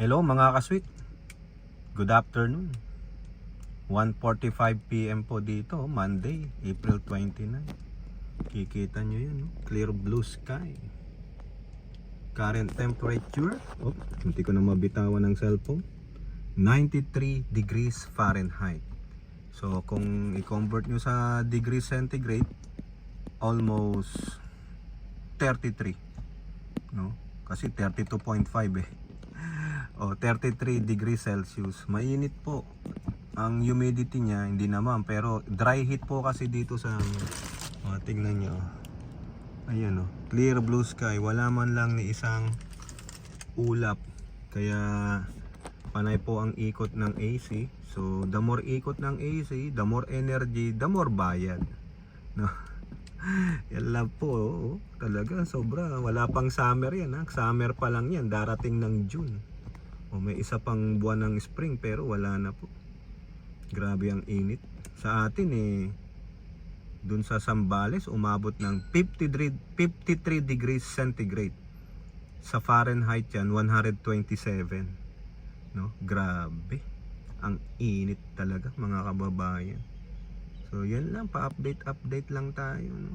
Hello mga kasweet, good afternoon. 1:45 PM po dito, Monday, April 29. Kikita nyo yun, no? Clear blue sky. Current temperature, hindi ko na mabitawan ng cellphone, 93 degrees Fahrenheit. So kung i-convert nyo sa degrees centigrade, almost 33, no? Kasi 32.5 eh. O 33 degrees Celsius. Mainit po. Ang humidity niya hindi naman, pero dry heat po kasi dito sa tingnan niyo. Ayan clear blue sky. Wala man lang ni isang ulap. Kaya panay po ang ikot ng AC. So the more ikot ng AC, the more energy, the more bayad. No? Yan lang po. Talaga sobra. Wala pang summer yan ha. Summer pa lang yan. Darating ng June. May isa pang buwan ng spring pero wala na po. Grabe ang init. Sa atin dun sa Zambales umabot ng 53 degrees centigrade. Sa Fahrenheit yan 127. No? Grabe. Ang init talaga mga kababayan. So yan lang, pa-update lang tayo, no?